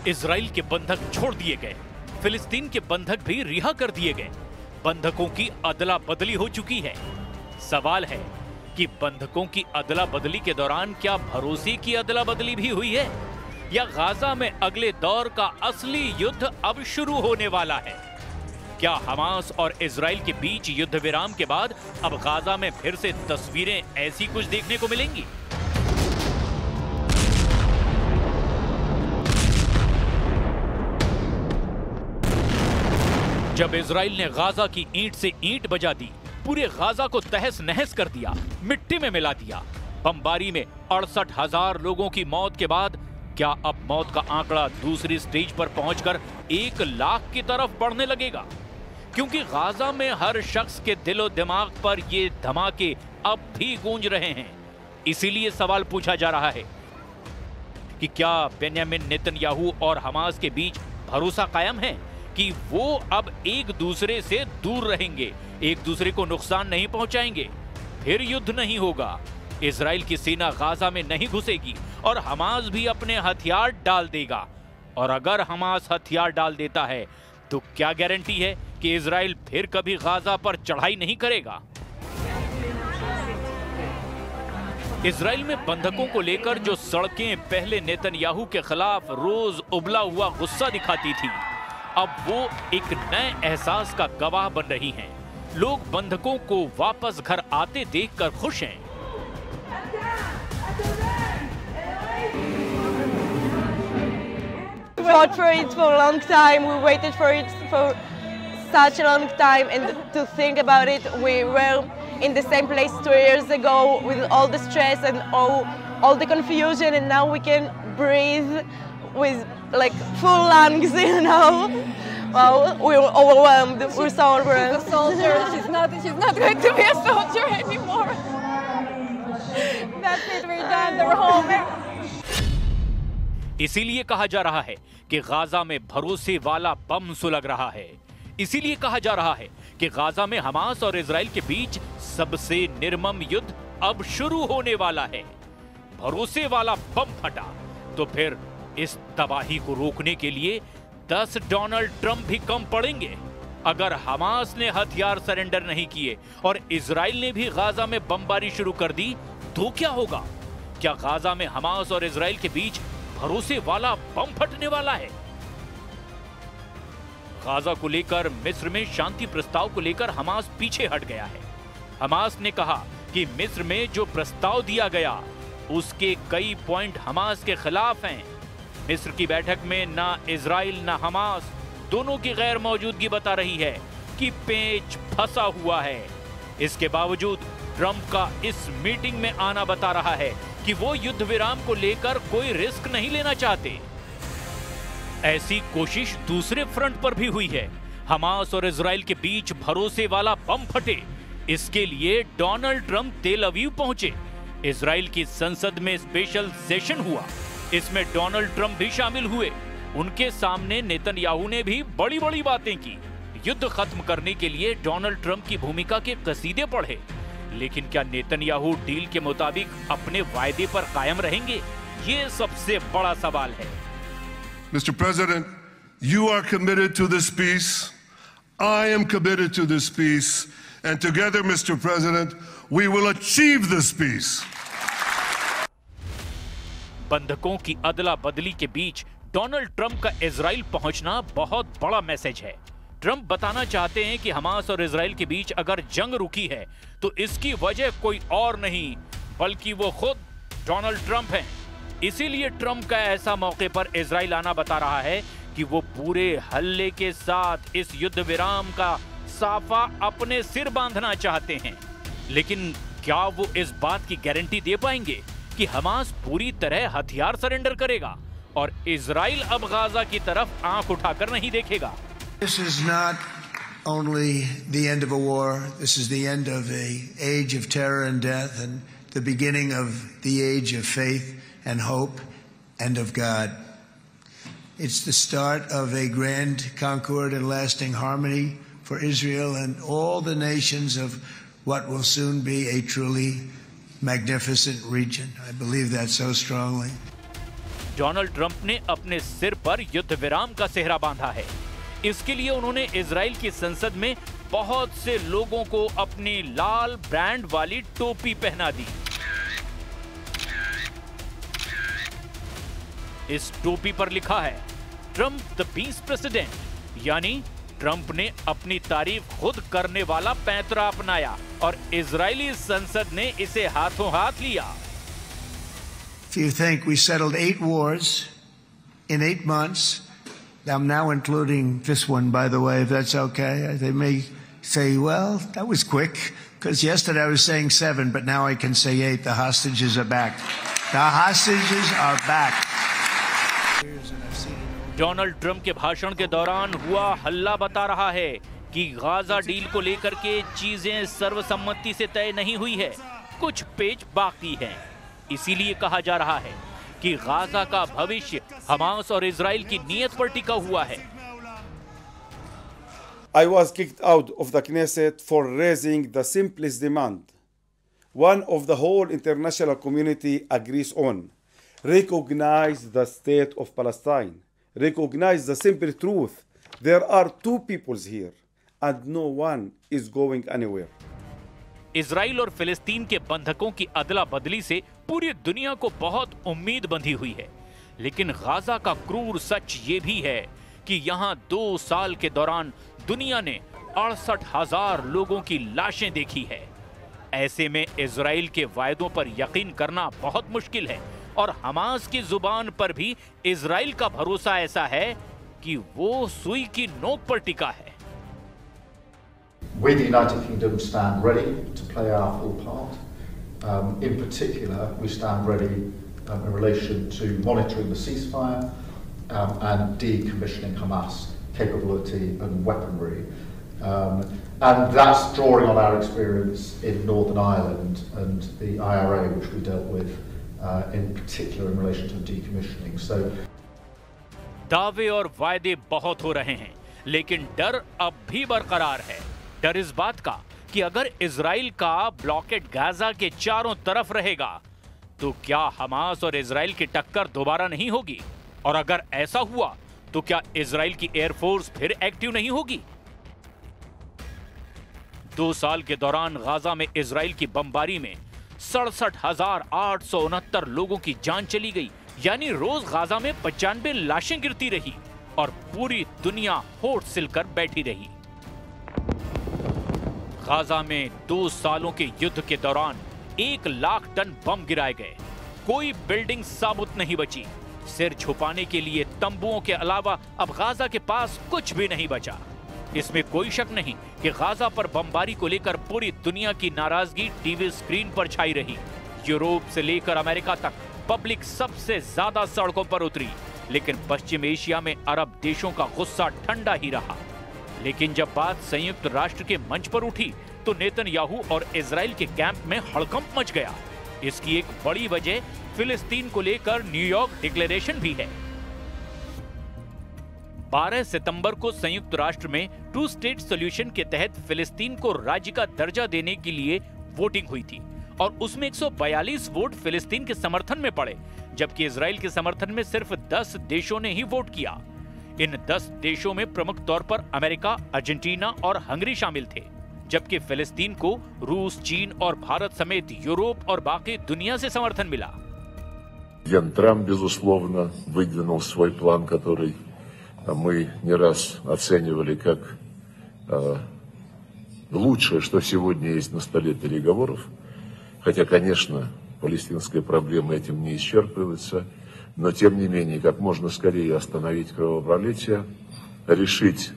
Israel के बंधक छोड़ दिए गए, फिलिस्तीन के बंधक भी रिहा कर दिए गए। बंधकों की अदला बदली हो चुकी है। सवाल है कि बंधकों की अदला बदली के दौरान क्या भरोसे की अदला बदली भी हुई है, या गाजा में अगले दौर का असली युद्ध अब शुरू होने वाला है? क्या हमास और इजराइल के बीच युद्ध विराम के बाद अब गाजा में फिर से तस्वीरें ऐसी कुछ देखने को मिलेंगी? जब इजराइल ने गाजा की ईंट से ईंट बजा दी, पूरे गाजा को तहस नहस कर दिया, मिट्टी में मिला दिया, बमबारी में 68,000 लोगों की मौत के बाद क्या अब मौत का आंकड़ा दूसरी स्टेज पर पहुंचकर 1 लाख की तरफ बढ़ने लगेगा? क्योंकि गाजा में हर शख्स के दिलो दिमाग पर ये धमाके अब भी गूंज रहे हैं। इसीलिए सवाल पूछा जा रहा है कि क्या बेन्यामिन नेतन्याहू और हमास के बीच भरोसा कायम है कि वो अब एक दूसरे से दूर रहेंगे, एक दूसरे को नुकसान नहीं पहुंचाएंगे? फिर युद्ध नहीं होगा, इजराइल की सेना गाजा में नहीं घुसेगी और हमास भी अपने हथियार डाल देगा। और अगर हमास हथियार डाल देता है तो क्या गारंटी है कि इजराइल फिर कभी गाजा पर चढ़ाई नहीं करेगा? इजराइल में बंधकों को लेकर जो सड़कें पहले नेतन्याहू के खिलाफ रोज उबला हुआ गुस्सा दिखाती थी, अब वो एक नए एहसास का गवाह बन रही हैं। लोग बंधकों को वापस घर आते देखकर खुश हैं। We fought for it for a long time. We waited for it for such a long time, and to think about it, we were in the same place 2 years ago with all the stress and all the confusion, and now we can breathe with like full lungs, you know. Wow, we were overwhelmed. We're so overwhelmed. She's a soldier. She's not going to be a soldier anymore. That's it. We're done. They're home. इसीलिए कहा जा रहा है कि Gaza में भरोसे वाला बम सुलग रहा है। इसीलिए कहा जा रहा है कि गाजा में हमास और इजराइल के बीच सबसे निर्मम युद्ध अब शुरू होने वाला है। भरोसे वाला बम फटा तो फिर इस तबाही को रोकने के लिए 10 डोनाल्ड ट्रंप भी कम पड़ेंगे। अगर हमास ने हथियार सरेंडर नहीं किए और इजराइल ने भी गाजा में बमबारी शुरू कर दी तो क्या होगा? क्या गाजा में हमास और इजराइल के बीच भरोसे वाला बम फटने वाला है? गाजा को लेकर मिस्र में शांति प्रस्ताव को लेकर हमास पीछे हट गया है। हमास ने कहा कि मिस्र में जो प्रस्ताव दिया गया उसके कई पॉइंट हमास के खिलाफ हैं। मिस्र की बैठक में ना इजराइल ना हमास दोनों की गैर मौजूदगी बता रही है कि पेच फंसा हुआ है। इसके बावजूद ट्रंप का इस मीटिंग में आना बता रहा है कि वो युद्ध विराम को लेकर कोई रिस्क नहीं लेना चाहते। ऐसी कोशिश दूसरे फ्रंट पर भी हुई है। हमास और इजराइल के बीच भरोसे वाला बम फटे, इसके लिए डोनाल्ड ट्रंप तेल अवीव पहुंचे। इजराइल की संसद में स्पेशल सेशन हुआ, इसमें डोनाल्ड ट्रंप भी शामिल हुए। उनके सामने नेतन्याहू ने भी बड़ी बड़ी बातें की। युद्ध खत्म करने के लिए डोनाल्ड ट्रंप की भूमिका के कसीदे पढ़े। लेकिन क्या नेतन्याहू डील के मुताबिक अपने वायदे पर कायम रहेंगे? ये सबसे बड़ा सवाल है। Mr. President, you are committed to this peace. I am committed to this peace. And together, Mr. President, we will achieve this peace. बंधकों की अदला बदली के बीच डोनाल्ड ट्रंप का इजराइल पहुंचना बहुत बड़ा मैसेज है। ट्रंप बताना चाहते हैं कि हमास और इजराइल के बीच अगर जंग रुकी है तो इसकी वजह कोई और नहीं बल्कि वो खुद डोनाल्ड ट्रंप हैं। इसीलिए ट्रंप का ऐसा मौके पर इजराइल आना बता रहा है कि वो पूरे हल्ले के साथ इस युद्ध विराम का साफा अपने सिर बांधना चाहते हैं। लेकिन क्या वो इस बात की गारंटी दे पाएंगे कि हमास पूरी तरह हथियार सरेंडर करेगा और इजराइल अब गाजा की तरफ आंख उठाकर नहीं देखेगा? This is not only the end of a war. This is the end of an age of terror and death and the beginning of the age of faith and hope and of God. It's the start of a grand concord and lasting harmony for Israel and all the nations of what will soon be a truly magnificent region. I believe that so strongly. Donald Trump ने अपने सिर पर युद्ध विराम का सेहरा बांधा है। इसके लिए उन्होंने इजराइल की संसद में बहुत से लोगों को अपनी लाल ब्रांड वाली टोपी पहना दी। इस टोपी पर लिखा है ट्रंप द पीस प्रेसिडेंट, यानी ट्रंप ने अपनी तारीफ खुद करने वाला पैंतरा अपनाया और इजरायली संसद ने इसे हाथों हाथ लिया। If you think we settled 8 wars in 8 months, I'm now including this one, by the way, if that's okay. They may say, well, that was quick, because yesterday I was saying 7, but now I can say 8. The hostages are back. The hostages are back. Donald Trump के भाषण के दौरान हुआ हल्ला बता रहा है कि गाजा डील को लेकर के चीजें सर्वसम्मति से तय नहीं हुई है, कुछ पेच बाकी हैं। इसीलिए कहा जा रहा है कि गाजा का भविष्य हमास और इजराइल की नीयत पर टिका हुआ है। I was kicked out of the Knesset for raising the simplest demand, one of the whole international community agrees on. Recognize the state of Palestine. Recognize the simple truth. There are 2 peoples here and no one is going anywhere. Israel और फिलिस्तीन के बंधकों की अदला बदली से पूरी दुनिया को बहुत उम्मीद बंधी हुई है, लेकिन गाजा का क्रूर सच ये भी है कि यहाँ 2 साल के दौरान दुनिया ने 68,000 लोगों की लाशें देखी है। ऐसे में इजराइल के वायदों पर यकीन करना बहुत मुश्किल है और हमास की जुबान पर भी इजराइल का भरोसा ऐसा है कि वो सुई की नोक पर टिका है। We, the United Kingdom, stand ready to play our full part. In particular, we stand ready in relation to monitoring the ceasefire and decommissioning Hamas capability and weaponry. And that's drawing on our experience in Northern Ireland and the IRA, which we dealt with in particular in relation to decommissioning. So, दावे और वायदे बहुत हो रहे हैं, लेकिन डर अब भी बरकरार है। डर इस बात का कि अगर इजराइल का ब्लॉकेड गाजा के चारों तरफ रहेगा तो क्या हमास और इजराइल की टक्कर दोबारा नहीं होगी, और अगर ऐसा हुआ तो क्या इजराइल की एयरफोर्स फिर एक्टिव नहीं होगी। 2 साल के दौरान गाजा में इजराइल की बमबारी में 67,869 लोगों की जान चली गई, यानी रोज गाजा में 95 लाशें गिरती रही और पूरी दुनिया होठ सिलकर बैठी रही। गाजा में 2 सालों के युद्ध के दौरान 1 लाख टन बम गिराए गए, कोई बिल्डिंग साबुत नहीं बची, सिर छुपाने के लिए तंबुओं के अलावा अब गाजा के पास कुछ भी नहीं बचा। इसमें कोई शक नहीं कि गाजा पर बमबारी को लेकर पूरी दुनिया की नाराजगी टीवी स्क्रीन पर छाई रही। यूरोप से लेकर अमेरिका तक पब्लिक सबसे ज्यादा सड़कों पर उतरी, लेकिन पश्चिम एशिया में अरब देशों का गुस्सा ठंडा ही रहा। लेकिन जब बात संयुक्त राष्ट्र के मंच पर उठी तो नेतन्याहू और इजराइल के कैंप में हड़कंप मच गया। इसकी एक बड़ी वजह फिलिस्तीन को लेकर न्यूयॉर्क डिक्लेरेशन भी है। 12 सितंबर को संयुक्त राष्ट्र में 2 स्टेट सॉल्यूशन के तहत फिलिस्तीन को राज्य का दर्जा देने के लिए वोटिंग हुई थी और उसमें 142 वोट फिलिस्तीन के समर्थन में पड़े, जबकि इजराइल के समर्थन में सिर्फ 10 देशों ने ही वोट किया। इन 10 देशों में प्रमुख तौर पर अमेरिका, अर्जेंटीना और हंगरी शामिल थे, जबकि फिलिस्तीन को रूस, चीन और भारत समेत यूरोप और बाकी दुनिया से समर्थन मिला। Президент Трамп, безусловно, выдвинул свой план, который мы не раз оценивали как лучшее, что сегодня есть на столе переговоров. Хотя, конечно, палестинская проблема этим не исчерпывается, но тем не менее, как можно скорее остановить кровопролитие, решить.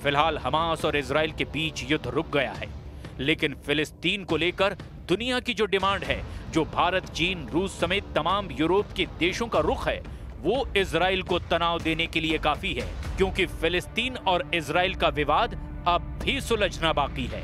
फिलहाल हमास और इजराइल के बीच युद्ध रुक गया है, लेकिन फिलिस्तीन को लेकर दुनिया की जो डिमांड है, जो भारत, चीन, रूस समेत तमाम यूरोप के देशों का रुख है, वो इजराइल को तनाव देने के लिए काफी है, क्योंकि फिलिस्तीन और इजराइल का विवाद अब भी सुलझना बाकी है।